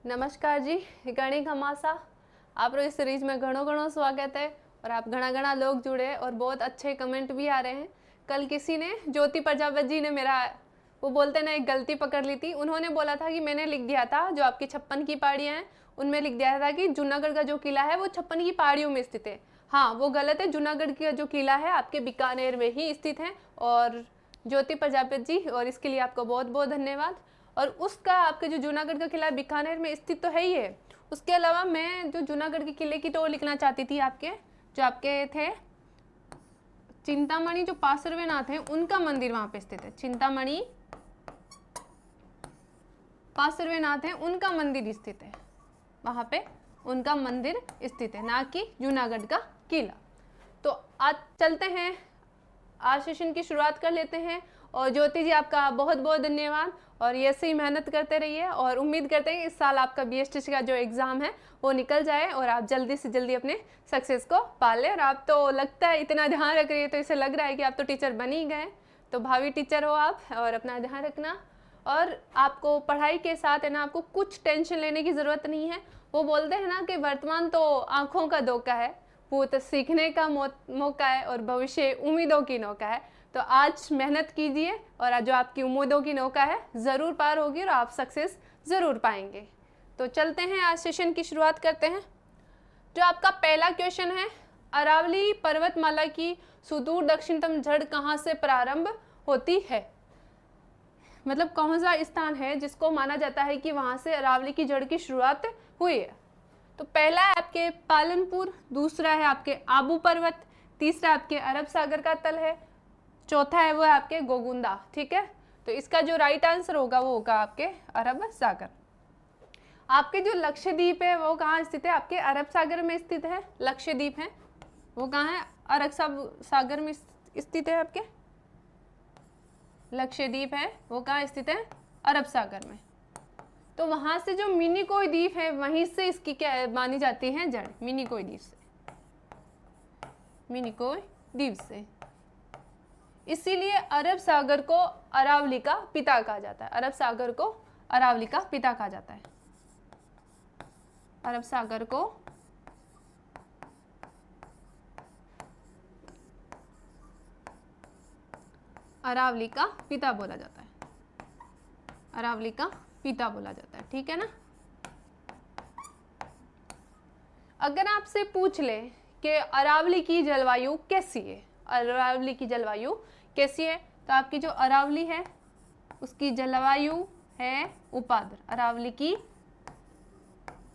नमस्कार जी, गणी घमासा आप इस सीरीज में घणो स्वागत है। और आप घना लोग जुड़े और बहुत अच्छे कमेंट भी आ रहे हैं। कल किसी ने, ज्योति प्रजापति जी ने मेरा वो बोलते ना एक गलती पकड़ ली थी। उन्होंने बोला था कि मैंने लिख दिया था जो आपकी 56 की पहाड़ियाँ हैं उनमें लिख दिया था कि जूनागढ़ का जो किला है वो 56 की पहाड़ियों में स्थित है। हाँ, वो गलत है। जूनागढ़ का जो किला है आपके बीकानेर में ही स्थित है। और ज्योति प्रजापति जी, और इसके लिए आपको बहुत बहुत धन्यवाद। और उसका आपके जो जूनागढ़ का किला बीकानेर में स्थित तो है ही है, उसके अलावा मैं जो जूनागढ़ के किले की तो लिखना चाहती थी आपके जो आपके थे चिंतामणि, जो पार्श्वनाथ है उनका मंदिर वहां पे स्थित है। चिंतामणि पार्श्वनाथ है उनका मंदिर स्थित है, वहां पे उनका मंदिर स्थित है, ना कि जूनागढ़ का किला। तो आज चलते हैं, आज सेशन की शुरुआत कर लेते हैं। और ज्योति जी आपका बहुत बहुत धन्यवाद, और ऐसे ही मेहनत करते रहिए। और उम्मीद करते हैं इस साल आपका BSTC का जो एग्ज़ाम है वो निकल जाए और आप जल्दी से जल्दी अपने सक्सेस को पा लें। और आप तो लगता है इतना ध्यान रख रही है, तो इसे लग रहा है कि आप तो टीचर बन ही गए। तो भावी टीचर हो आप, और अपना ध्यान रखना। और आपको पढ़ाई के साथ है ना, आपको कुछ टेंशन लेने की ज़रूरत नहीं है। वो बोलते हैं ना कि वर्तमान तो आँखों का धोखा है, भूत सीखने का मौका है, और भविष्य उम्मीदों की नौका है। तो आज मेहनत कीजिए, और आज जो आपकी उम्मीदों की नौका है ज़रूर पार होगी और आप सक्सेस ज़रूर पाएंगे। तो चलते हैं, आज सेशन की शुरुआत करते हैं। जो आपका पहला क्वेश्चन है, अरावली पर्वतमाला की सुदूर दक्षिणतम जड़ कहाँ से प्रारंभ होती है? मतलब कौन सा स्थान है जिसको माना जाता है कि वहाँ से अरावली की जड़ की शुरुआत हुई है? तो पहला है आपके पालनपुर, दूसरा है आपके आबू पर्वत, तीसरा आपके अरब सागर का तल है, चौथा है वो है आपके गोगुंदा। ठीक है, तो इसका जो राइट आंसर होगा वो होगा आपके अरब सागर। आपके जो लक्षद्वीप है वो कहाँ स्थित है? आपके अरब सागर में स्थित है। लक्षद्वीप है वो कहाँ है? अरब सागर में स्थित है। आपके लक्षद्वीप है वो कहाँ स्थित है? अरब सागर में। तो वहां से जो मिनिकोय द्वीप है वहीं से इसकी क्या मानी जाती है जड़? मिनिकोय द्वीप से, मिनिकोय द्वीप से। इसीलिए अरब सागर को अरावली का पिता कहा जाता है। अरब सागर को अरावली का पिता कहा जाता है। अरब सागर को अरावली का पिता बोला जाता है। अरावली का पिता बोला जाता है। ठीक है ना? अगर आपसे पूछ ले कि अरावली की जलवायु कैसी है, अरावली की जलवायु कैसी है, तो आपकी जो अरावली है उसकी जलवायु है उपाद्र। अरावली की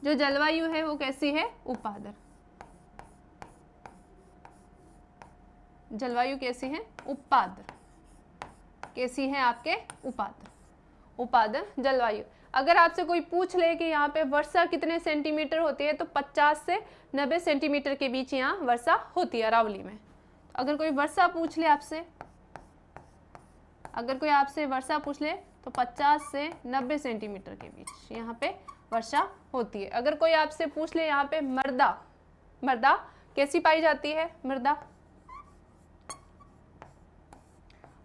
जो जलवायु है वो कैसी है? उपाद्र। जलवायु कैसी है? उपाद्र। कैसी है आपके? उपाद्र। उपाद्र जलवायु। अगर आपसे कोई पूछ ले कि यहाँ पे वर्षा कितने सेंटीमीटर होती है, तो 50 से 90 सेंटीमीटर के बीच यहाँ वर्षा होती है अरावली में। अगर कोई वर्षा पूछ ले आपसे, अगर कोई आपसे वर्षा पूछ ले तो 50 से 90 सेंटीमीटर के बीच यहाँ पे वर्षा होती है। अगर कोई आपसे पूछ ले यहाँ पे मृदा, मृदा कैसी पाई जाती है? मृदा,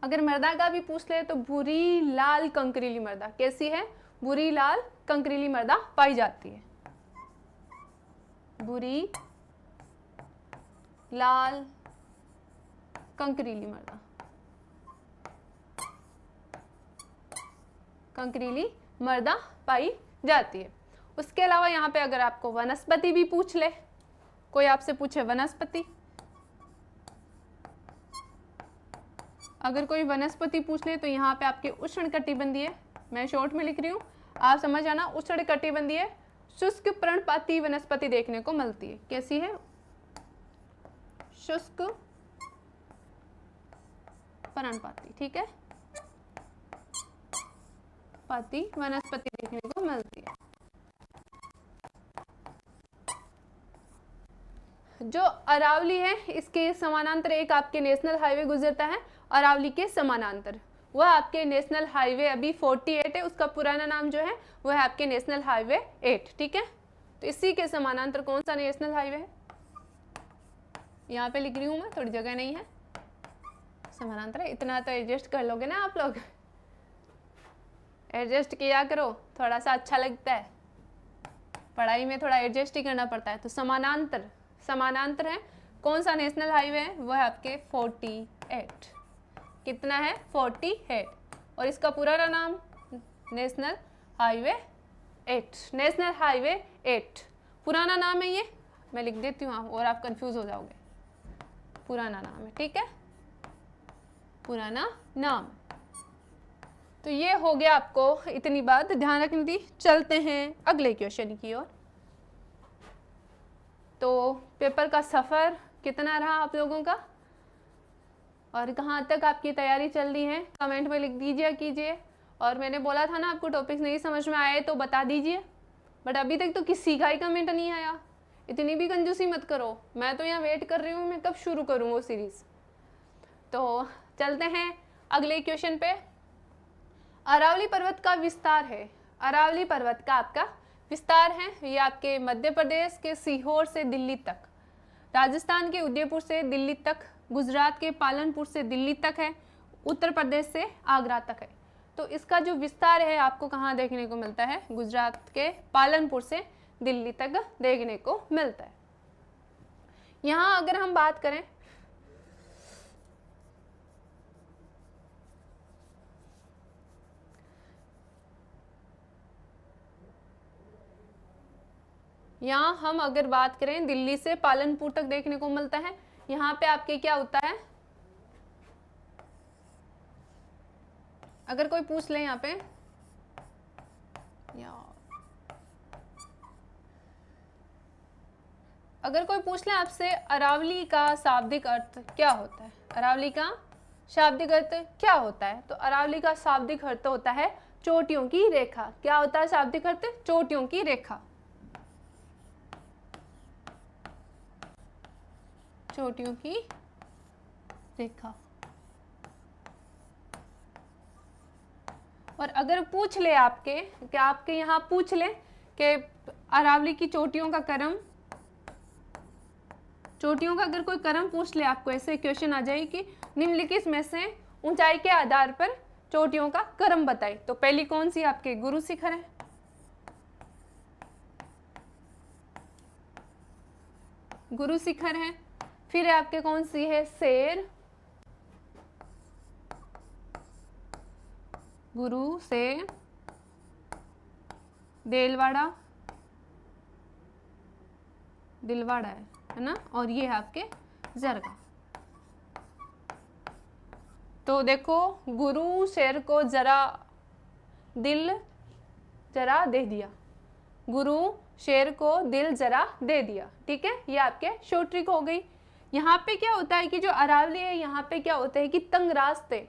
अगर मृदा का भी पूछ ले तो भूरी लाल कंकरीली मृदा। कैसी है? भूरी लाल कंकरीली मृदा पाई जाती है। भूरी लाल कंकरीली मृदा, कंकरीली मृदा पाई जाती है। उसके अलावा यहाँ पे अगर आपको वनस्पति भी पूछ ले, कोई आपसे पूछे वनस्पति, अगर कोई वनस्पति पूछ ले तो यहाँ पे आपके उष्णकटिबंधीय, मैं शॉर्ट में लिख रही हूँ, आप समझ जाना, उष्णकटिबंधीय शुष्क पर्णपाती वनस्पति देखने को मिलती है। कैसी है? शुष्क पर्णपाती। ठीक है, पाती वनस्पति देखने को मिलती है। जो अरावली है इसके समानांतर एक आपके नेशनल हाईवे गुजरता है। अरावली के समानांतर वह आपके नेशनल हाईवे अभी 48 है, उसका पुराना नाम जो है वह है आपके नेशनल हाईवे 8। ठीक है, तो इसी के समानांतर कौन सा नेशनल हाईवे है? यहाँ पे लिख रही हूँ मैं, थोड़ी जगह नहीं है, समानांतर है। इतना तो एडजस्ट कर लोगे ना आप लोग, एडजस्ट किया करो, थोड़ा सा अच्छा लगता है। पढ़ाई में थोड़ा एडजस्ट ही करना पड़ता है। तो समानांतर, समानांतर है, कौन सा नेशनल हाईवे है, वो है आपके 48। कितना है, 48। और इसका पूरा नाम नेशनल हाईवे 8, नेशनल हाईवे 8 पुराना नाम है ये, मैं लिख देती हूँ और आप कंफ्यूज हो जाओगे। पुराना नाम है, ठीक है, पुराना नाम। तो ये हो गया आपको इतनी बात ध्यान रखनी थी। चलते हैं अगले क्वेश्चन की ओर। तो पेपर का सफ़र कितना रहा आप लोगों का और कहाँ तक आपकी तैयारी चल रही है, कमेंट में लिख दीजिए कीजिए। और मैंने बोला था ना आपको टॉपिक्स नहीं समझ में आए तो बता दीजिए, बट अभी तक तो किसी का ही कमेंट नहीं आया। इतनी भी कंजूसी मत करो, मैं तो यहाँ वेट कर रही हूँ मैं कब शुरू करूँ वो सीरीज़। तो चलते हैं अगले क्वेश्चन पे। अरावली पर्वत का विस्तार है, अरावली पर्वत का आपका विस्तार है, ये आपके मध्य प्रदेश के सीहोर से दिल्ली तक, राजस्थान के उदयपुर से दिल्ली तक, गुजरात के पालनपुर से दिल्ली तक है, उत्तर प्रदेश से आगरा तक है। तो इसका जो विस्तार है आपको कहाँ देखने को मिलता है, गुजरात के पालनपुर से दिल्ली तक देखने को मिलता है। यहाँ अगर हम बात करें दिल्ली से पालनपुर तक देखने को मिलता है। यहाँ पे आपके क्या होता है, अगर कोई पूछ ले यहाँ पे अगर कोई पूछ ले आपसे अरावली का शाब्दिक अर्थ क्या होता है, अरावली का शाब्दिक अर्थ क्या होता है, तो अरावली का शाब्दिक अर्थ होता है चोटियों की रेखा। क्या होता है शाब्दिक अर्थ, चोटियों की रेखा, चोटियों की रेखा। और अगर पूछ ले आपके कि आपके यहाँ पूछ ले कि अरावली की चोटियों का क्रम, चोटियों का अगर कोई क्रम पूछ ले आपको, ऐसे क्वेश्चन आ जाए कि निम्नलिखित में से ऊंचाई के आधार पर चोटियों का क्रम बताए, तो पहली कौन सी आपके गुरु शिखर है, गुरु शिखर है। फिर आपके कौन सी है, शेर, गुरु से देलवाड़ा, दिलवाड़ा है ना, और ये है आपके जरगा। तो देखो गुरु शेर को जरा दिल जरा दे दिया, गुरु शेर को दिल जरा दे दिया, ठीक है, ये आपके शॉर्ट ट्रिक हो गई। यहाँ पे क्या होता है कि जो अरावली है यहाँ पे क्या होता है कि तंग रास्ते,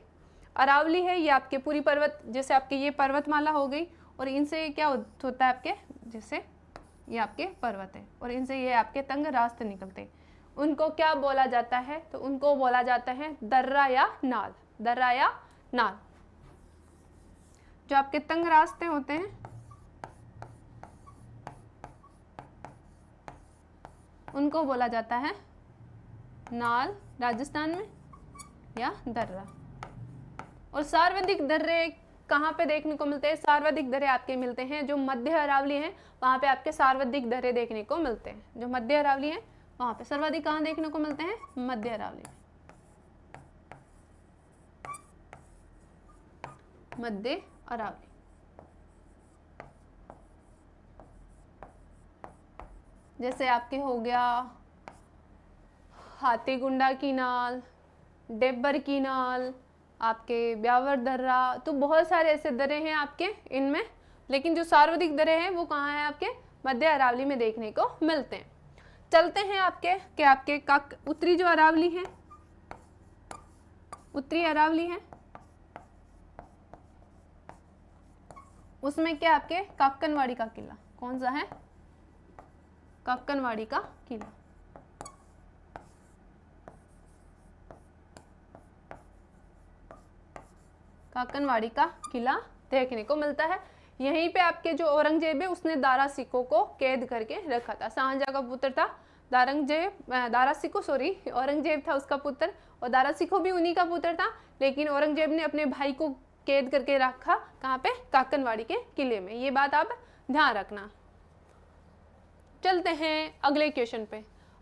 अरावली है ये आपके पूरी पर्वत, जैसे आपके ये पर्वतमाला हो गई और इनसे क्या होता है आपके, जैसे ये आपके पर्वत है और इनसे ये आपके तंग रास्ते निकलते हैं, उनको क्या बोला जाता है, तो उनको बोला जाता है दर्रा या नाल, दर्रा या नाल। जो आपके तंग रास्ते होते हैं उनको बोला जाता है नाल राजस्थान में या दर्रा। और सर्वाधिक दर्रे कहाँ पे देखने को मिलते हैं, सर्वाधिक दर्रे आपके मिलते हैं जो मध्य अरावली है, वहाँ पे आपके सर्वाधिक दर्रे देखने को मिलते हैं। जो मध्य अरावली है वहाँ पे सर्वाधिक कहाँ देखने को मिलते हैं, मध्य अरावली में, मध्य अरावली। जैसे आपके हो गया हाथीगुंडा की नाल, डेब्बर की नाल, आपके ब्यावर दर्रा, तो बहुत सारे ऐसे दर्रे हैं आपके इनमें, लेकिन जो सर्वाधिक दर्रे हैं वो कहाँ है आपके मध्य अरावली में देखने को मिलते हैं। चलते हैं आपके उत्तरी जो अरावली है, उत्तरी अरावली है, उसमें क्या आपके काक्कनवाड़ी का किला, कौन सा है, काक्कनवाड़ी का किला। काक्कनवाड़ी का किला देखने को मिलता है। यहीं पे आपके जो औरंगजेब है उसने दारा सिकों को कैद करके रखा था, शाहजहां का पुत्र था दारा सिको, सॉरी औरंगजेब था उसका पुत्र, और दारा सिको भी उन्हीं का पुत्र था, लेकिन औरंगजेब ने अपने भाई को कैद करके रखा कहाँ पे, काक्कनवाड़ी के किले में। ये बात आप ध्यान रखना। चलते हैं अगले क्वेश्चन पे।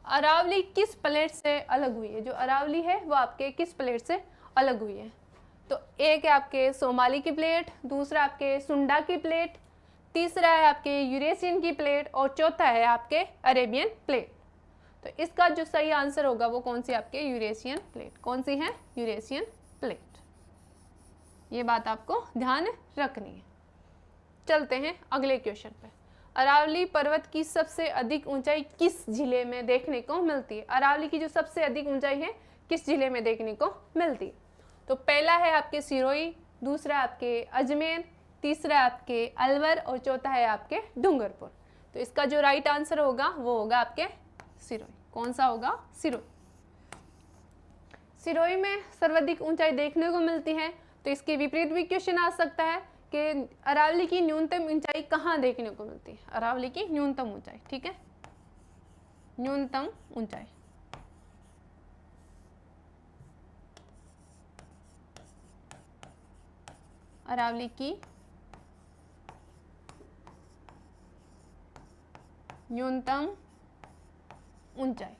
अरावली किस प्लेट से अलग हुई है? जो अरावली है वो आपके किस प्लेट से अलग हुई है? तो एक है आपके सोमाली की प्लेट, दूसरा आपके सुंडा की प्लेट, तीसरा है आपके यूरेशियन की प्लेट और चौथा है आपके अरेबियन प्लेट। तो इसका जो सही आंसर होगा वो कौन सी? आपके यूरेशियन प्लेट। कौन सी है? Eurasian plate. ये बात आपको ध्यान रखनी है। चलते हैं अगले क्वेश्चन पे। अरावली पर्वत की सबसे अधिक ऊंचाई किस जिले में देखने को मिलती है? अरावली की जो सबसे अधिक ऊंचाई है किस जिले में देखने को मिलती है? तो पहला है आपके सिरोही, दूसरा आपके अजमेर, तीसरा आपके अलवर और चौथा है आपके डूंगरपुर। तो इसका जो राइट आंसर होगा वो होगा आपके सिरोही। कौन सा होगा? सिरोही। सिरोही में सर्वाधिक ऊंचाई देखने को मिलती है। तो इसके विपरीत भी क्वेश्चन आ सकता है कि अरावली की न्यूनतम ऊंचाई कहाँ देखने को मिलती है? अरावली की न्यूनतम ऊंचाई, ठीक है, न्यूनतम ऊंचाई। अरावली की न्यूनतम ऊंचाई,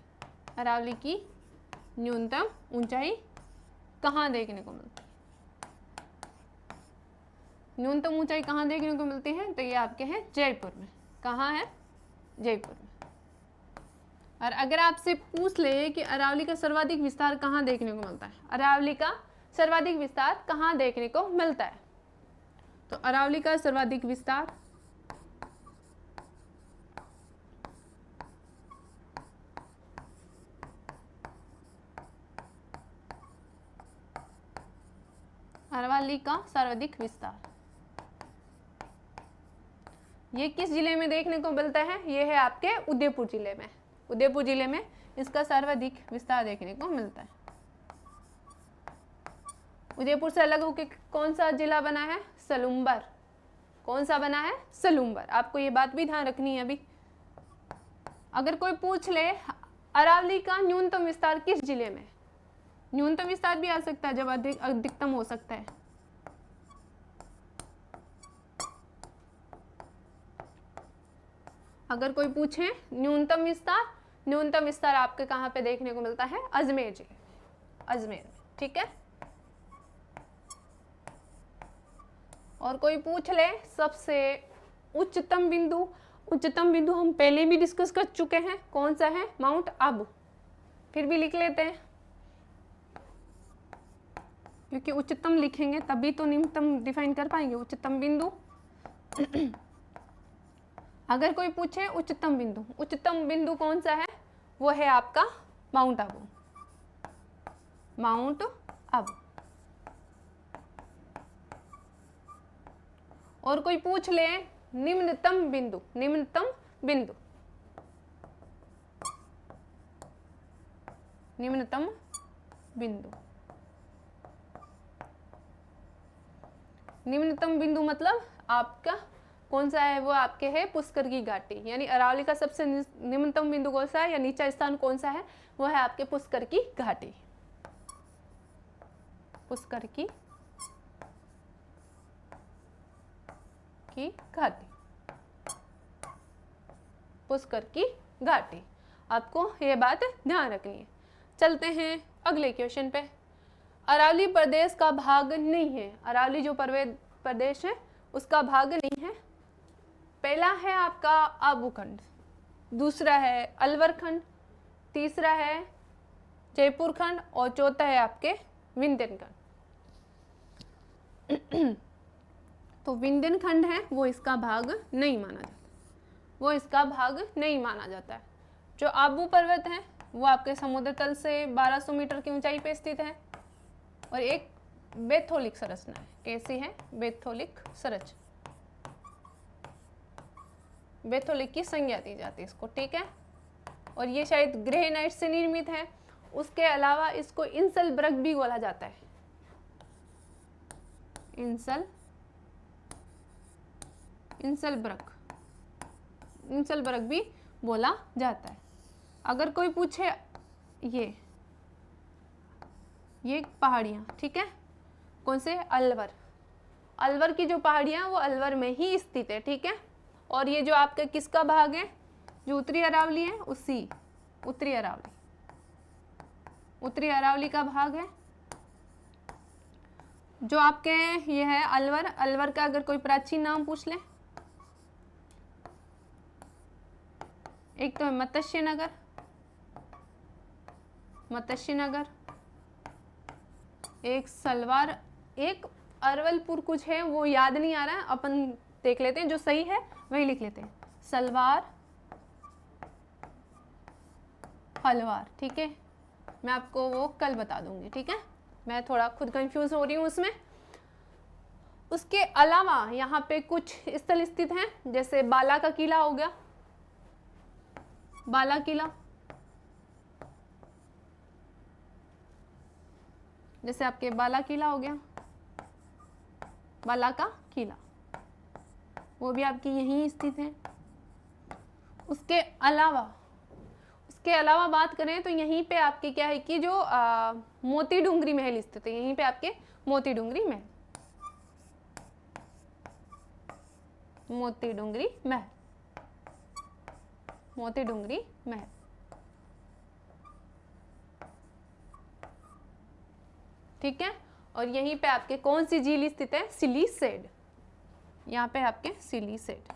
अरावली की न्यूनतम ऊंचाई कहाँ देखने को मिलती है? न्यूनतम ऊंचाई कहाँ देखने को मिलती है? तो ये आपके हैं जयपुर में। कहाँ है? जयपुर में। और अगर आपसे पूछ ले कि अरावली का सर्वाधिक विस्तार कहाँ देखने को मिलता है, अरावली का सर्वाधिक विस्तार कहाँ देखने को मिलता है? तो अरावली का सर्वाधिक विस्तार अरावली का सर्वाधिक विस्तार ये किस जिले में देखने को मिलता है? ये है आपके उदयपुर जिले में। उदयपुर जिले में इसका सर्वाधिक विस्तार देखने को मिलता है। उदयपुर से अलग होकर कौन सा जिला बना है? सलूम्बर। कौन सा बना है? सलूम्बर। आपको ये बात भी ध्यान रखनी है। अभी अगर कोई पूछ ले अरावली का न्यूनतम विस्तार किस जिले में, न्यूनतम विस्तार भी आ सकता है जब अधिकतम हो सकता है। अगर कोई पूछे न्यूनतम विस्तार आपके कहाँ पे देखने को मिलता है? अजमेर जिले, अजमेर में, ठीक है। और कोई पूछ ले सबसे उच्चतम बिंदु हम पहले भी डिस्कस कर चुके हैं। कौन सा है? माउंट आबू। फिर भी लिख लेते हैं क्योंकि उच्चतम लिखेंगे तभी तो निम्नतम डिफाइन कर पाएंगे। उच्चतम बिंदु अगर कोई पूछे उच्चतम बिंदु कौन सा है? वो है आपका माउंट आबू। माउंट आबू। और कोई पूछ ले निम्नतम बिंदु मतलब आपका कौन सा है? वो आपके है पुष्कर की घाटी। यानी अरावली का सबसे निम्नतम बिंदु कौन सा है या नीचा स्थान कौन सा है? वो है आपके पुष्कर की घाटी। पुष्कर की घाटी, पुष्कर की घाटी। आपको ये बात ध्यान रखनी है। चलते हैं अगले क्वेश्चन पे। अरावली प्रदेश का भाग नहीं है। अरावली जो प्रदेश है उसका भाग नहीं है। पहला है आपका आबू खंड, दूसरा है अलवर खंड, तीसरा है जयपुर खंड और चौथा है आपके विंध्यन खंड। तो विंध्यन खंड है वो इसका भाग नहीं माना जाता है। जो आबू पर्वत है वो आपके समुद्र तल से 1200 मीटर की ऊंचाई पे स्थित है और एक बेथोलिक संरचना है। कैसी है? बेथोलिक संरचना। बेथोलिक की संज्ञा दी जाती है इसको, ठीक है। और ये शायद ग्रेनाइट से निर्मित है। उसके अलावा इसको इंसलबर्ग भी बोला जाता है। इंसलबर्ग भी बोला जाता है। अगर कोई पूछे ये पहाड़ियाँ, ठीक है, कौन से? अलवर की जो पहाड़ियाँ वो अलवर में ही स्थित है, ठीक है। और ये जो आपका किसका भाग है? जो उत्तरी अरावली है उसी उत्तरी अरावली का भाग है। जो आपके ये है अलवर, अलवर का अगर कोई प्राचीन नाम पूछ ले, एक तो है मत्स्य नगर, एक सलवार, एक अरवलपुर कुछ है वो याद नहीं आ रहा है, अपन देख लेते हैं, जो सही है वही लिख लेते हैं, सलवार हलवार। ठीक है, मैं आपको वो कल बता दूंगी। ठीक है, मैं थोड़ा खुद कंफ्यूज हो रही हूँ उसमें। उसके अलावा यहाँ पे कुछ स्थल स्थित हैं, जैसे बाला का किला हो गया, बाला किला, जैसे आपके बाला किला हो गया, बाला का किला, वो भी आपकी यहीं स्थित है। उसके अलावा बात करें तो यहीं पे आपके क्या है कि जो मोती डूंगरी महल स्थित है, यहीं पे आपके मोती डूंगरी महल। ठीक है, और यहीं पे आपके कौन सी झील स्थित है? सिलीसेड, यहाँ पे आपके सिलीसेड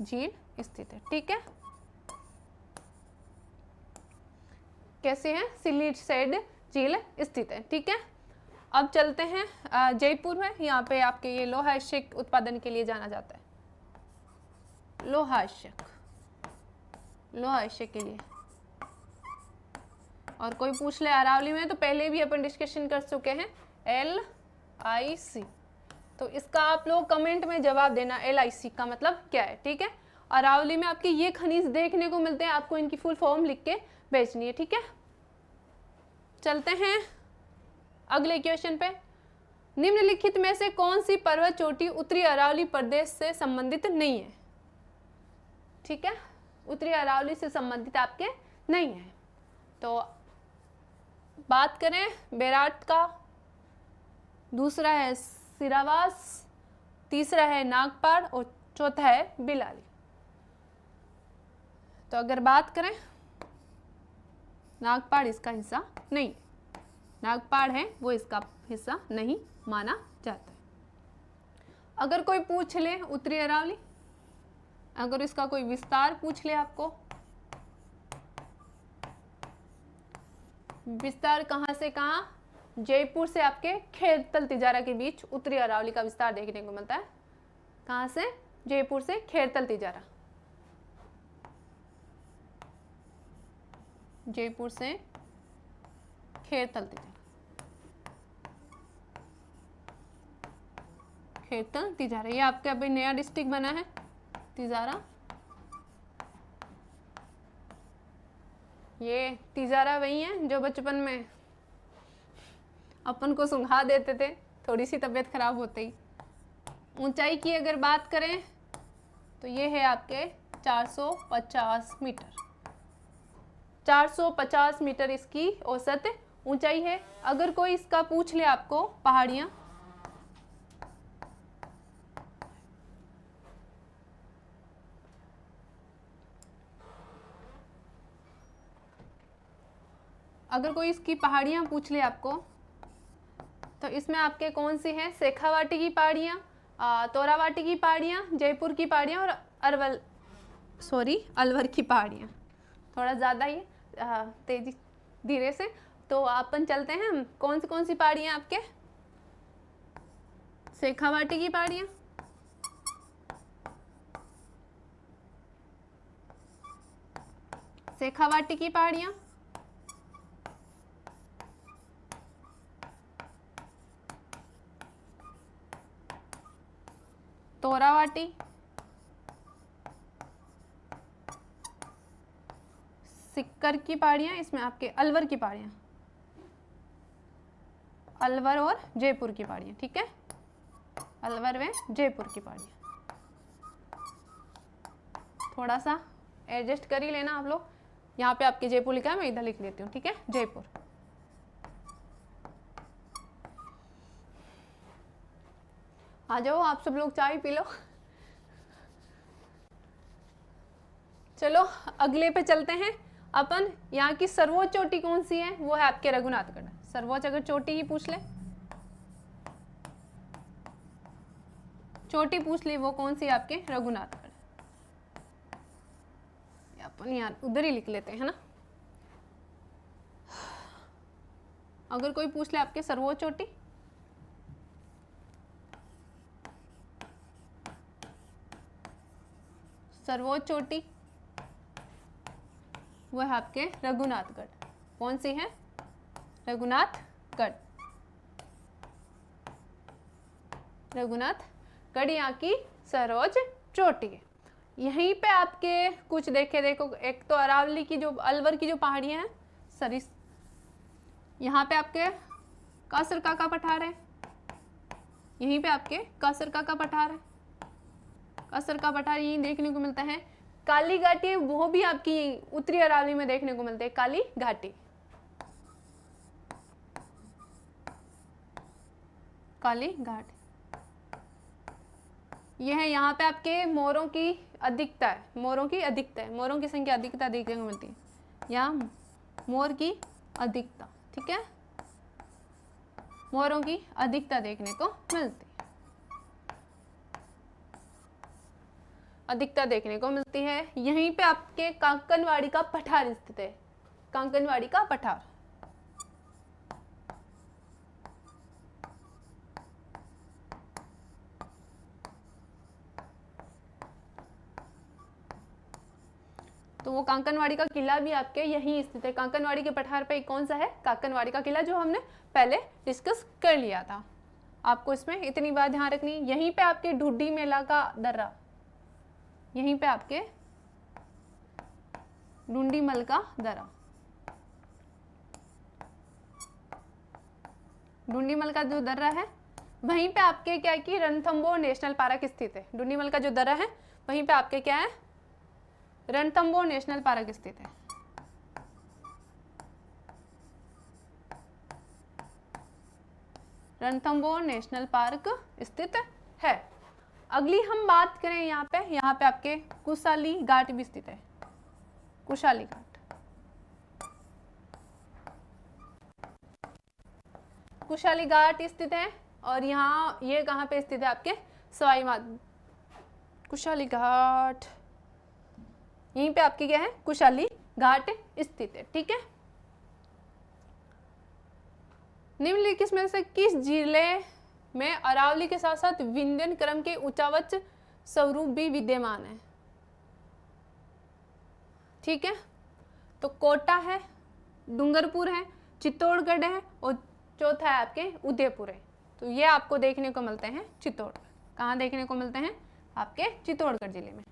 झील स्थित है। ठीक है, कैसे है? सिलीसेड झील स्थित है। ठीक है, अब चलते हैं जयपुर में। यहाँ पे आपके ये लोहा अयस्क उत्पादन के लिए जाना जाता है, लोहा अयस्क के लिए। और कोई पूछ ले अरावली में, तो पहले भी अपन डिस्कशन कर चुके हैं, LIC, तो इसका आप लोग कमेंट में जवाब देना, LIC का मतलब क्या है। ठीक है, अरावली में आपके ये खनिज देखने को मिलते हैं, आपको इनकी फुल फॉर्म लिख के भेजनी है। ठीक है, चलते हैं अगले क्वेश्चन पे। निम्नलिखित में से कौन सी पर्वत चोटी उत्तरी अरावली प्रदेश से संबंधित नहीं है? ठीक है, उत्तरी अरावली से संबंधित आपके नहीं है। तो बात करें बेराट का, दूसरा है सिरावास, तीसरा है नागपाड़ और चौथा है बिलाली। तो अगर बात करें, नागपाड़ इसका हिस्सा नहीं, नागपाड़ है वो इसका हिस्सा नहीं माना जाता है। अगर कोई पूछ ले उत्तरी अरावली, अगर इसका कोई विस्तार पूछ ले आपको, विस्तार कहाँ से कहाँ? जयपुर से आपके खेरतल तिजारा के बीच उत्तरी अरावली का विस्तार देखने को मिलता है। कहाँ से? जयपुर से खेरतल तिजारा, जयपुर से खेरतल तिजारा, ये आपका अभी नया डिस्ट्रिक्ट बना है तिजारा। ये तिजारा वही है जो बचपन में अपन को सुंघा देते थे, थोड़ी सी तबीयत खराब होते ही। ऊंचाई की अगर बात करें तो ये है आपके 450 मीटर, 450 मीटर इसकी औसत ऊंचाई है। अगर कोई इसका पूछ ले आपको पहाड़ियाँ, अगर कोई इसकी पहाड़ियाँ पूछ ले आपको, तो इसमें आपके कौन सी हैं? शेखावाटी की पहाड़ियाँ, तोरावाटी की पहाड़ियाँ, जयपुर की पहाड़ियाँ और अलवर की पहाड़ियाँ। थोड़ा ज़्यादा ही तेजी धीरे से। तो अपन चलते हैं, कौन सी पहाड़ियाँ आपके? शेखावाटी की पहाड़ियाँ, शेखावाटी की पहाड़ियाँ, तोरावाटी, सिक्कर की पहाड़ियाँ, इसमें आपके अलवर की पहाड़ियाँ, अलवर और जयपुर की पहाड़ियाँ। ठीक है, अलवर में जयपुर की पहाड़ियाँ, थोड़ा सा एडजस्ट कर ही लेना आप लोग। यहाँ पे आपके जयपुर लिखा है, मैं इधर लिख लेती हूँ। ठीक है, जयपुर। आ जाओ आप सब लोग, चाय पी लो। चलो अगले पे चलते हैं अपन। यहाँ की सर्वोच्च चोटी कौन सी है? वो है आपके रघुनाथगढ़। सर्वोच्च अगर चोटी ही पूछ ले, चोटी पूछ ली, वो कौन सी है आपके? रघुनाथगढ़। अपन यार उधर ही लिख लेते हैं ना। अगर कोई पूछ ले आपके सर्वोच्च चोटी, सर्वोच्च चोटी वो है आपके रघुनाथगढ़। कौन सी है? रघुनाथगढ़। रघुनाथगढ़ यहाँ की सर्वोच्च चोटी है। यहीं पे आपके कुछ देखो, एक तो अरावली की जो अलवर की जो पहाड़ियाँ हैं, सरिस, यहाँ पे आपके कासरका का पठार है। यहीं पे आपके कासरका का पठार है। कासरका पठार यहीं देखने को मिलता है। काली घाटी वो भी आपकी उत्तरी अरावली में देखने को मिलते हैं। काली घाटी, काली घाट यह है। यहाँ पे आपके मोरों की अधिकता है। मोरों की अधिकता है, मोरों की संख्या अधिकता देखने को मिलती है। यहाँ मोर की अधिकता, ठीक है, मोरों की अधिकता देखने को मिलती है। अधिकता देखने को मिलती है। यहीं पे आपके कांकनवाड़ी का पठार स्थित है। कांकनवाड़ी का पठार, तो वो कांकनवाड़ी का किला भी आपके यहीं स्थित है। कांकनवाड़ी के पठार पे कौन सा है? कांकनवाड़ी का किला, जो हमने पहले डिस्कस कर लिया था। आपको इसमें इतनी बात ध्यान रखनी। यहीं पे आपके ढूडी मेला का दर्रा, यहीं पे आपके ढूंढीमल का दर्रा, ढूंढीमल का जो दर्रा है वहीं पे आपके क्या है कि रणथंबोर नेशनल पार्क स्थित है। ढूंढीमल का जो दर्रा है वहीं पे आपके क्या है? रणथंबोर नेशनल पार्क स्थित है। रणथंबोर नेशनल पार्क स्थित है। अगली हम बात करें यहाँ पे आपके कुशाली घाट भी स्थित है। कुशाली घाट, कुशाली घाट स्थित है। और यहाँ ये कहाँ पे स्थित है? आपके सवाई माधोपुर। कुशाली घाट यहीं पे आपकी क्या है? कुशाली घाट स्थित है, ठीक है। निम्नलिखित में से किस जिले में अरावली के साथ साथ विंध्यन क्रम के उच्चावच स्वरूप भी विद्यमान है? ठीक है, तो कोटा है, डूंगरपुर है, चित्तौड़गढ़ है और चौथा है आपके उदयपुर है। तो ये आपको देखने को मिलते हैं चित्तौड़गढ़। कहाँ देखने को मिलते हैं? आपके चित्तौड़गढ़ जिले में।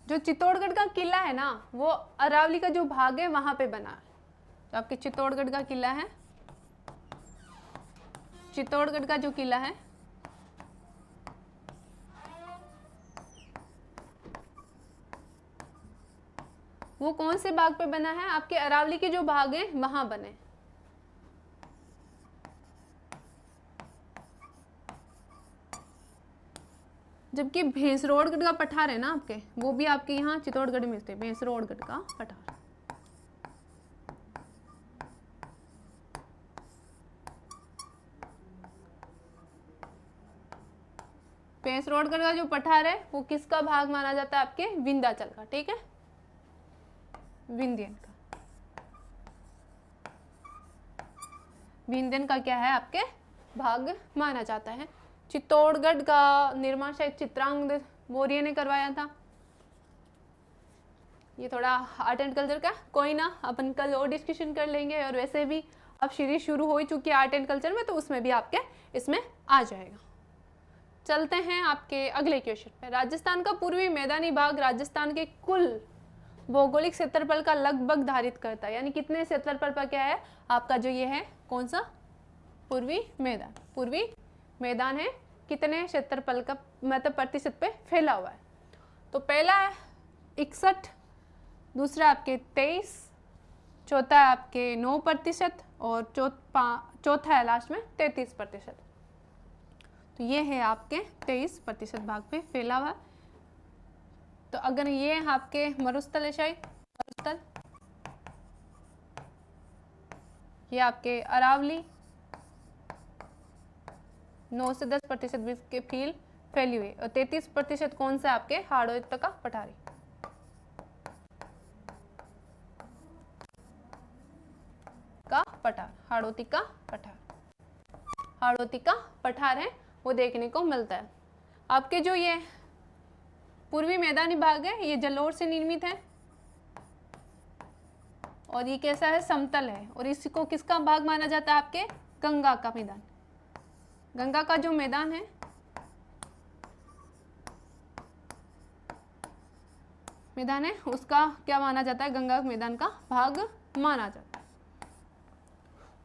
जो चित्तौड़गढ़ का किला है ना, वो अरावली का जो भाग है वहां पे बना है। तो आपके चित्तौड़गढ़ का किला है, चित्तौड़गढ़ का जो किला है वो कौन से भाग पे बना है? आपके अरावली के जो भाग है वहां बने। जबकि भैंसरोड़गढ़ का पठार है ना आपके, वो भी आपके यहाँ चित्तौड़गढ़ में स्थित है। भैंसरोड़गढ़ का पठार, भैंसरोड़गढ़ का जो पठार है वो किसका भाग माना जाता है? आपके विंध्याचल का, ठीक है, विंध्यन का। विंध्यन का क्या है? आपके भाग माना जाता है। चित्तौड़गढ़ का निर्माण शायद चित्रांगद मौर्य ने करवाया था। ये थोड़ा आर्ट एंड कल्चर का, कोई ना, अपन कल और डिस्कशन कर लेंगे। और वैसे भी अब सीरीज शुरू हो ही चुकी है आर्ट एंड कल्चर में, तो उसमें भी आपके इसमें आ जाएगा। चलते हैं आपके अगले क्वेश्चन पे। राजस्थान का पूर्वी मैदानी भाग राजस्थान के कुल भौगोलिक क्षेत्रफल का लगभग धारित करता है। यानी कितने क्षेत्रफल पर क्या है आपका जो ये है कौन सा? पूर्वी मैदान। पूर्वी मैदान है कितने क्षेत्रफल का मतलब प्रतिशत पे फैला हुआ है? तो पहला है 61, दूसरा आपके 23, चौथा है आपके 9% और चौथा है लास्ट में 33%। तो ये है आपके 23% भाग पे फैला हुआ। तो अगर ये आपके मरुस्थल है, शायद मरुस्थल, ये आपके अरावली 9 से 10% भी के फील्ड फैली हुई, और 33% कौन सा आपके हाड़ौती का पठारी। का पठार, हाड़ौती का पठार, हाड़ौती का पठार है वो देखने को मिलता है। आपके जो ये पूर्वी मैदानी भाग है ये जलोढ़ से निर्मित है, और ये कैसा है, समतल है, और इसको किसका भाग माना जाता है, आपके गंगा का मैदान। गंगा का जो मैदान है उसका क्या माना जाता है, गंगा मैदान का भाग माना जाता है।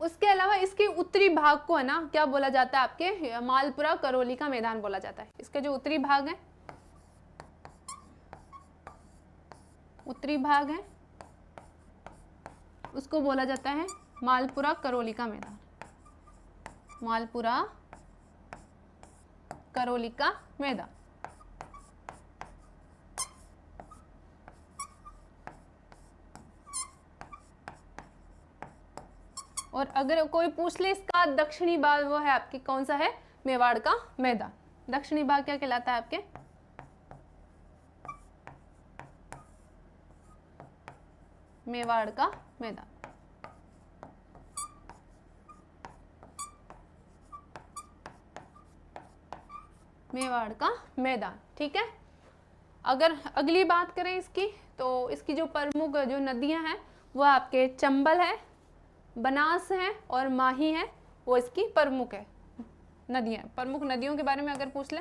उसके अलावा इसके उत्तरी भाग को है ना क्या बोला जाता है, आपके मालपुरा करौली का मैदान बोला जाता है। इसके जो उत्तरी भाग है, उत्तरी भाग है उसको बोला जाता है मालपुरा करौली का मैदान, मालपुरा करौली का मैदान। और अगर कोई पूछ ले इसका दक्षिणी भाग, वो है आपकी कौन सा है, मेवाड़ का मैदान। दक्षिणी भाग क्या कहलाता है आपके, मेवाड़ का मैदान। मेवाड़ का मैदान, ठीक है। अगर अगली बात करें इसकी, तो इसकी जो प्रमुख जो नदियां हैं वो आपके चंबल है, बनास है और माही है, वो इसकी प्रमुख है नदियां। प्रमुख नदियों के बारे में अगर पूछ ले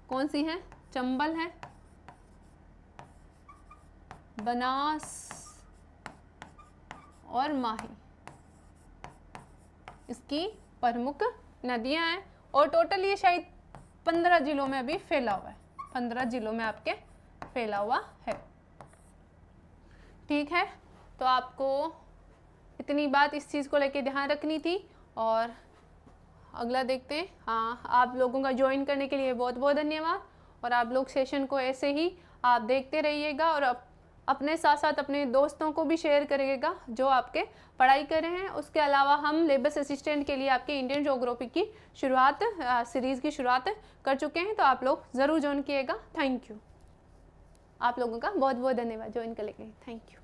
कौन सी है, चंबल है, बनास और माही, इसकी प्रमुख नदियां हैं। और टोटल ये शायद 15 जिलों में अभी फैला हुआ है, 15 जिलों में आपके फैला हुआ है, ठीक है। तो आपको इतनी बात इस चीज़ को लेके ध्यान रखनी थी। और अगला देखते हैं। हाँ, आप लोगों का ज्वाइन करने के लिए बहुत बहुत धन्यवाद। और आप लोग सेशन को ऐसे ही आप देखते रहिएगा, और अपने साथ साथ अपने दोस्तों को भी शेयर करिएगा जो आपके पढ़ाई कर रहे हैं। उसके अलावा हम लेबस असिस्टेंट के लिए आपके इंडियन ज्योग्राफी की शुरुआत, सीरीज़ की शुरुआत कर चुके हैं, तो आप लोग ज़रूर ज्वाइन किएगा। थैंक यू, आप लोगों का बहुत बहुत धन्यवाद ज्वाइन करने के लिए। Thank you.